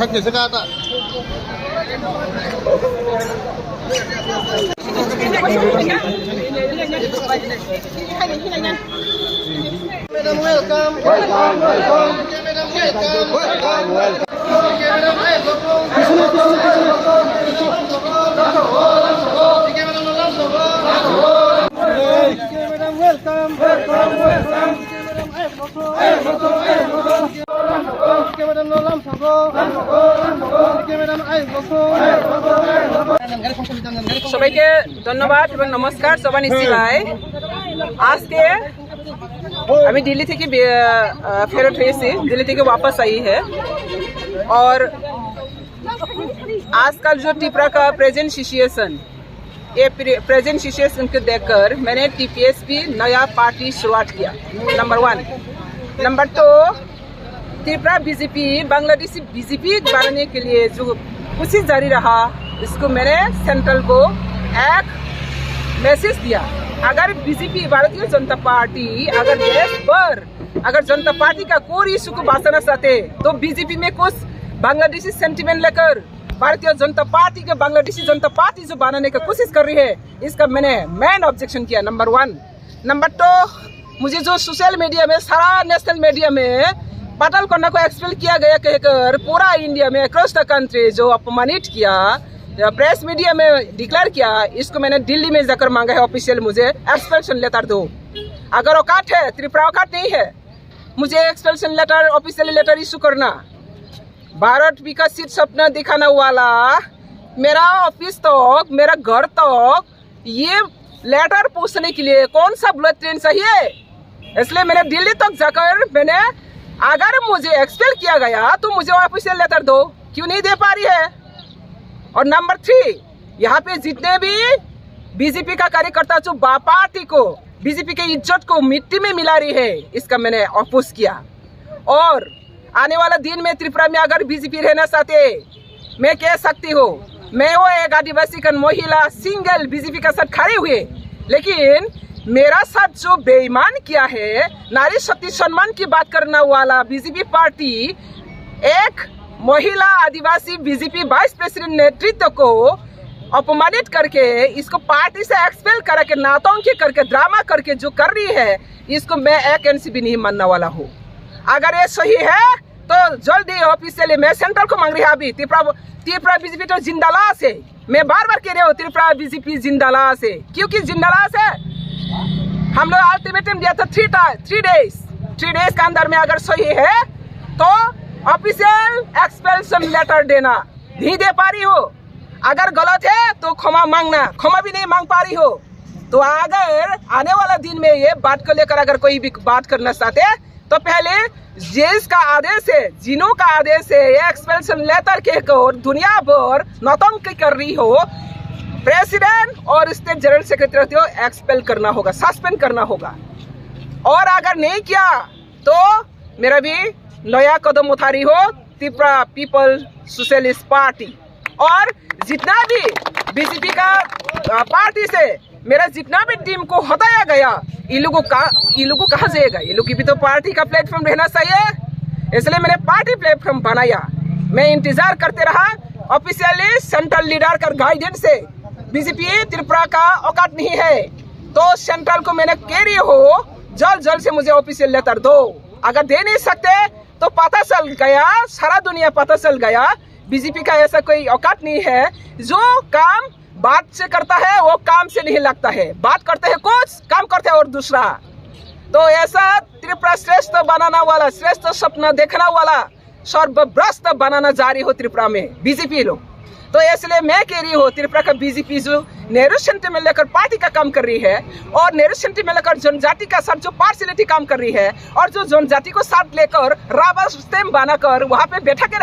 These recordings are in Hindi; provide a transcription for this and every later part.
कैसे कहा था मैडम वेलकम সবাইকে ধন্যবাদ এবং নমস্কার। সবাই নিশ্চিলায় আজকে আমি दिल्ली থেকে ফেরত হয়েছি, दिल्ली থেকে वापस आई है और आजकल जो त्रिपुरा का प्रेजेंट सिचुएशन, ये प्रेजेंट सिचुएशन को देखकर मैंने टीपीएसपी नया पार्टी शुरुआत किया। Number 1। Number 2, Tripura BJP Bangladeshi BJP बनाने के लिए जो कोशिश जारी रहा, इसको मैंने सेंट्रल को एक मैसेज दिया। अगर बीजेपी भारतीय जनता पार्टी अगर देश भर अगर जनता पार्टी का कोई इशू को बांटना चाहते तो बीजेपी में कुछ बांग्लादेशी सेंटिमेंट लेकर भारतीय जनता पार्टी के बांग्लादेशी जनता पार्टी जो बनाने की कोशिश कर रही है, इसका मैंने मेन ऑब्जेक्शन किया। नंबर 1। नंबर 2, मुझे जो सोशल मीडिया में सारा नेशनल मीडिया में पाटल कोंडा को एक्सपेल किया गया कहकर पूरा इंडिया में अक्रॉस द कंट्री जो अपमानित किया, प्रेस मीडिया में डिक्लेयर किया, इसको मैंने दिल्ली में जाकर मांगा है ऑफिशियल मुझे एक्सपेल्शन लेटर दो। अगर औकात है, त्रिपुरा औकात नहीं है, मुझे एक्सपेल्शन लेटर ऑफिशियल लेटर इशू करना। भारत विकसित सपना दिखाने वाला मेरा ऑफिस तक, मेरा घर तक ये लेटर पूछने के लिए कौन सा बुलेट ट्रेन चाहिए? इसलिए मैंने दिल्ली तक जाकर मैंने अगर मुझे एक्सपेल किया गया तो मुझे ऑफिशियल लेटर दो, क्यों नहीं दे पा रही है? और नंबर 3, यहाँ पे जितने भी बीजेपी का कार्यकर्ता जो पार्टी को बीजेपी के इज्जत को मिट्टी में मिला रही है, इसका मैंने अपोज किया। और आने वाला दिन में त्रिपुरा में अगर बीजेपी रहना चाहते, मैं कह सकती हूँ, मैं वो एक आदिवासी का महिला सिंगल बीजेपी का साथ खड़े हुए, लेकिन मेरा साथ जो बेईमान किया है, नारी शक्ति सम्मान की बात करने वाला बीजेपी पार्टी एक महिला आदिवासी बीजेपी वाइस प्रेसिडेंट नेतृत्व को अपमानित करके इसको पार्टी से एक्सपेल करके नाटंकी करके ड्रामा करके जो कर रही है, इसको मैं एक इंच भी नहीं मानने वाला हूँ। अगर ये सही है तो जल्दी ऑफिशियली मैं सेंट्रल को मांग रही है। अभी त्रिपुरा बीजेपी तो जिंदालाश है, मैं बार बार कह रही हूँ त्रिपुरा बीजेपी जिंदालाश है। क्योंकि जिंदालाश है, हम लोग अल्टीमेटम दिया था 3 डेज के अंदर में अगर सही है तो ऑफिशियल एक्सपेल्शन लेटर देना। नहीं दे पा रही हो, अगर गलत है तो क्षमा मांगना, क्षमा भी नहीं मांग पा रही हो तो अगर आने वाला दिन में ये बात को लेकर अगर कोई भी बात करना चाहते तो पहले जिसका आदेश है, जिनों का आदेश है, ये एक्सपेल्शन लेटर के दुनिया भर नौटंकी कर रही हो, प्रेसिडेंट और स्टेट जनरल सेक्रेटरी को एक्सपेल करना होगा, सस्पेंड करना होगा। और अगर नहीं किया तो मेरा भी नया कदम उठा रही हो त्रिपुरा पीपल सोशलिस्ट पार्टी। और जितना भी बीजेपी का पार्टी से मेरा जितना भी टीम को हटाया गया, ये लोगों कहाँ जाएगा? ये लोग की भी तो पार्टी का प्लेटफॉर्म रहना चाहिए, इसलिए मैंने पार्टी प्लेटफॉर्म बनाया। मैं इंतजार करते रहा ऑफिशियली सेंट्रल लीडर का गाइडेंस से। बीजेपी त्रिपुरा का औकात नहीं है तो सेंट्रल को मैंने कह रही हो जल्द से मुझे ऑफिशियल लेटर दो। अगर दे नहीं सकते तो पता चल गया, सारा दुनिया पता चल गया बीजेपी का ऐसा कोई औकात नहीं है। जो काम बात से करता है वो काम से नहीं लगता है, बात करते हैं कुछ, काम करते हैं और दूसरा। तो ऐसा त्रिपुरा श्रेष्ठ बनाना वाला, श्रेष्ठ सपना देखना वाला सर्वभ्रष्ट बनाना जारी हो त्रिपुरा में बीजेपी लोग। तो इसलिए मैं कह रही हूँ त्रिपुरा का बीजेपी जो नेहरू सेंटिमेंट लेकर पार्टी का काम कर रही है और नेहरू सेंटिमेंट लेकर जनजाति का साथ जो पार्शियलिटी काम कर रही है और जो जनजाति को साथ लेकर रबर स्टैम्प बनाकर वहाँ पे बैठा के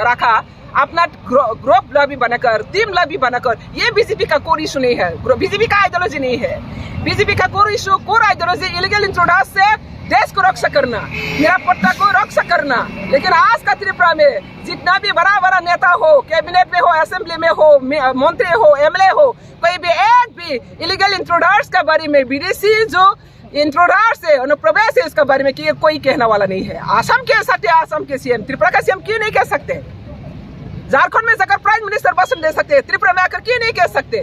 रखा, अपना ग्रुप लॉबी बनाकर, टीम लॉबी बनाकर, ये बीजेपी का कोई इशू नहीं है, बीजेपी का आइडियोलॉजी नहीं है। बीजेपी का कोई issue, core ideology illegal introduction से देश को रक्षा करना, निरापत्ता को रक्षा करना। लेकिन आज का त्रिपुरा में जितना भी बड़ा बड़ा नेता हो, कैबिनेट में हो, असेंबली में हो, मंत्री हो, एमएलए हो, कोई भी एक भी इलीगल इंट्रोडक्शन के बारे में, विदेशी जो इंट्रोडर से अनुप्रवेश है इसके बारे में कि कोई कहने वाला नहीं है। असम कह सकते हैं, असम के सीएम, त्रिपुरा का सीएम क्यों नहीं कह सकते? झारखंड में जाकर प्राइम मिनिस्टर भाषण दे सकते हैं, त्रिपुरा में आकर क्यों नहीं कह सकते?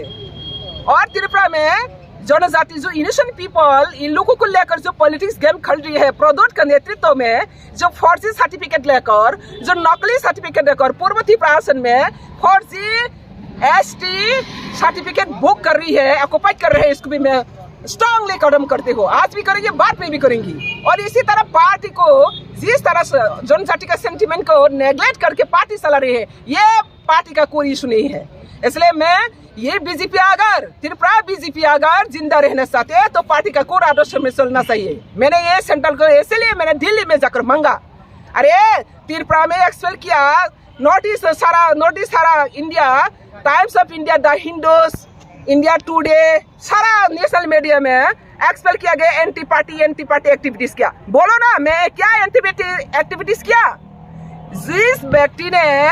और त्रिपुरा में जनजाति जो इनोसेंट पीपल, इन लोगों को लेकर जो पॉलिटिक्स गेम खेल रही है प्रदोट का नेतृत्व में, जो फर्जी सर्टिफिकेट लेकर, जो नकली सर्टिफिकेट लेकर पूर्व त्रिपुरा आसन में फर्जी एसटी सर्टिफिकेट बुक कर रही है, ऑक्युपाई कर रहे हैं, इसको भी मैं स्ट्रांगली कदम करते हो, आज भी करेंगे, बाद में भी करेंगी। और इसी तरह पार्टी को जिस तरह से जनजाति का सेंटिमेंट को नेग्लेक्ट करके पार्टी चला रही है, ये पार्टी का कोई इशू नहीं है। इसलिए मैं ये बीजेपी अगर त्रिपुरा बीजेपी अगर जिंदा रहना चाहते हैं तो पार्टी का कोर आदर्श में चलना चाहिए। मैंने ये सेंट्रल को इसलिए मैंने दिल्ली में जाकर मांगा, अरे त्रिपुरा में एक्सपेल किया, नोटिस सारा India, times of India, the Hindus, India today, सारा नेशनल मीडिया में एक्सपेल किया गया एंटी पार्टी एक्टिविटीज किया। बोलो ना, मैं क्या एंटी एक्टिविटीज किया? जिस व्यक्ति ने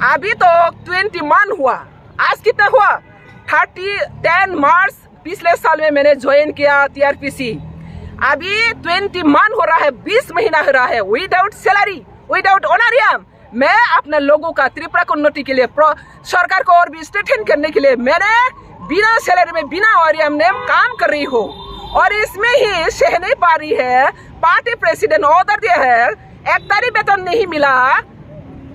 अभी तो 21 हुआ, आज कितना हुआ? 10 मार्च पिछले साल में मैंने ज्वाइन किया टीआरपीसी, अभी 21 हो रहा है, 20 महीना हो रहा है, विदाउट सैलरी, विदाउट ऑनरियम। मैं अपने लोगों का त्रिपुरा को उन्नति के लिए, सरकार को और भी स्ट्रेंथन करने के लिए मैंने बिना सैलरी में, बिना ऑनरियम में काम कर रही हूँ। और इसमें ही सह नहीं पा रही है, पार्टी प्रेसिडेंट ऑर्डर दिया है, 1 तारीख वेतन नहीं मिला,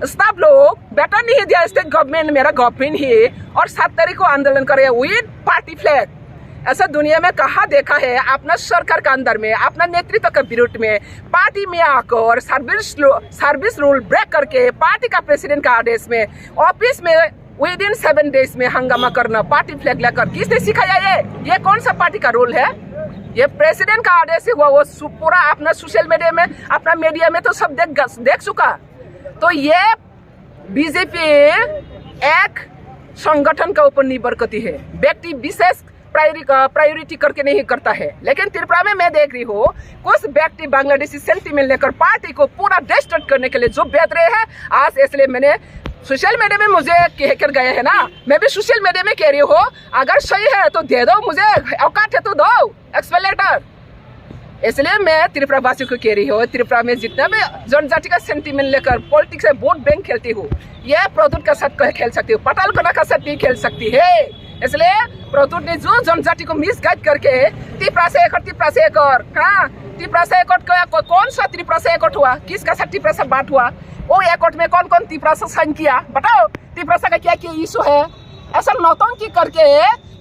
स्टाफ लोग वेतन नहीं दिया, स्टेट गवर्नमेंट, मेरा गवर्नमेंट ही, और 7 तारीख को आंदोलन करे विद पार्टी फ्लैग। ऐसा दुनिया में कहाँ देखा है? अपना सरकार के अंदर में, अपना नेतृत्व के विरुद्ध में पार्टी में आकर सर्विस रूल ब्रेक करके पार्टी का प्रेसिडेंट का आदेश में ऑफिस में विद इन 7 डेज में हंगामा करना, पार्टी फ्लैग लेकर, किसने सिखाया ये कौन सा पार्टी का रोल है? ये प्रेसिडेंट का आदेश हुआ, वो पूरा अपना सोशल मीडिया में, अपना मीडिया में तो सब देख चुका। तो ये बीजेपी एक संगठन का ऊपर निर्भर करती है, व्यक्ति विशेष प्रायोरिटी करके नहीं करता है। लेकिन त्रिपुरा में मैं देख रही हूँ कुछ व्यक्ति बांग्लादेशी सेंटीमेंट लेकर पार्टी को पूरा डिस्ट्रैक्ट करने के लिए जो बेच रहे हैं आज। इसलिए मैंने सोशल मीडिया में मुझे कह कर गए है ना, मैं भी सोशल मीडिया में कह रही हूँ, अगर सही है तो दे दो, मुझे औकात है तो दो एक्सपेल लेटर। इसलिए मैं त्रिपुरा वासियों को कह रही हूँ, त्रिपुरा में जितना भी जनजाति का सेंटीमेंट लेकर पॉलिटिक्स में वोट बैंक खेलती हूँ, यह प्रदूत का साथ खेल सकती हूँ, पटालकोना का साथ भी खेल सकती है। इसलिए प्रदूत ने जो जनजाति को मिसगाइड करके त्रिपुरा से एक और हाँ, त्रिपुरा से एक कौन सा त्रिपुरा से एक हुआ, किसका साथ त्रिपुरा से बात हुआ, वो एक में कौन कौन त्रिपुरा से साइन किया, बताओ त्रिपुरा का क्या क्या इशू है? ऐसा नौटंकी करके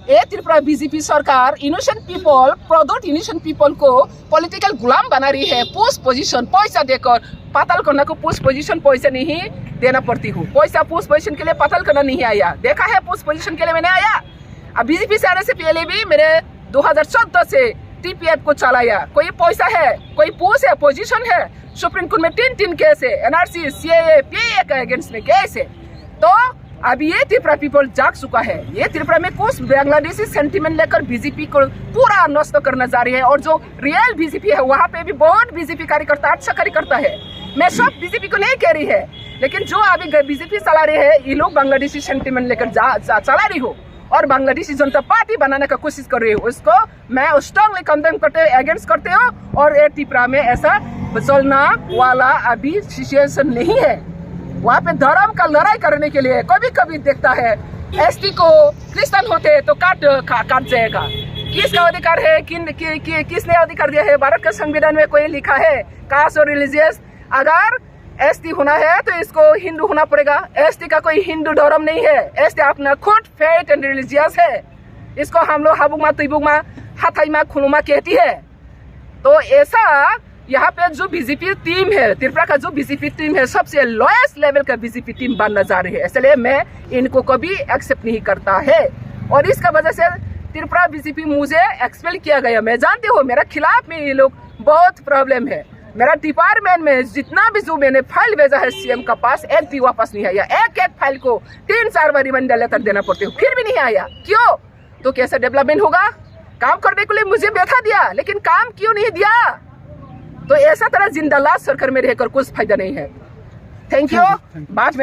ये त्रिपुरा बीजेपी सरकार इनोसेंट पीपल, प्रदोट इनोसेंट पीपल को पॉलिटिकल गुलाम बना रही है। पोस्ट पोजीशन पैसा देकर, पातालकोना को पोस्ट पोजीशन पैसा नहीं देना पड़ती हूँ, पैसा पोस्ट पोजीशन के लिए पातालकोना नहीं आया, देखा है पोस्ट पोजीशन के लिए मैंने आया। अब बीजेपी से आने से पहले भी मेरे 2014 से टीपीएफ को चलाया, कोई पैसा है, कोई पोस्ट है, पोजीशन है, सुप्रीम कोर्ट में 3 केस है, एनआरसी, सीएए, पीए के अगेंस्ट में केस है। तो अब ये त्रिपुरा पीपल जाग चुका है, ये त्रिपुरा में कुछ बांग्लादेशी सेंटीमेंट लेकर बीजेपी को पूरा नष्ट करना जा रही है। और जो रियल बीजेपी है वहाँ पे भी बहुत बीजेपी कार्यकर्ता अच्छा कार्यकर्ता है, मैं सब बीजेपी को नहीं कह रही है, लेकिन जो अभी बीजेपी चला रहे हैं ये लोग बांग्लादेशी सेंटीमेंट लेकर चला रही हो और बांग्लादेशी जनता पार्टी बनाने का कोशिश कर रही हो, उसको मैं स्ट्रांगली कंडेम करते अगेंस्ट करते हो। और ये त्रिपुरा में ऐसा चलना वाला अभी सिचुएशन नहीं है। वहाँ पे धर्म का लड़ाई करने के लिए कभी कभी देखता है एसटी को क्रिश्चियन होते तो काट जाएगा। किसका अधिकार है, किसने अधिकार दिया है? भारत के संविधान में कोई लिखा है कास्ट और रिलीजियस, अगर एसटी होना है तो इसको हिंदू होना पड़ेगा। एसटी का कोई हिंदू धर्म नहीं है, एसटी अपना खुद फेथ एंड रिलीजियस है, इसको हम लोग हाबुमा तिबुमा हाथाईमा खुलुमा कहती है। तो ऐसा यहाँ पे जो बीजेपी टीम है, त्रिपुरा का जो बीजेपी टीम है, सबसे लोएस्ट लेवल का बीजेपी टीम बनना जा रही है, इसलिए मैं इनको कभी एक्सेप्ट नहीं करता है। और इसका वजह से त्रिपुरा बीजेपी मुझे एक्सपेल किया गया। मैं जानती हूँ मेरा खिलाफ में ये लोग बहुत प्रॉब्लम है। मेरा डिपार्टमेंट में जितना भी जो मैंने फाइल भेजा है सीएम का पास, एक भी वापस नहीं आया। एक फाइल को 3-4 बार रिमाइंडर लेटर देना पड़ती हूँ, फिर भी नहीं आया। क्यों? तो कैसा डेवलपमेंट होगा? काम करने के लिए मुझे बैठा दिया, लेकिन काम क्यों नहीं दिया? तो ऐसा तरह जिंदा लाश सरकार में रहकर कुछ फायदा नहीं है। Thank you. बाद में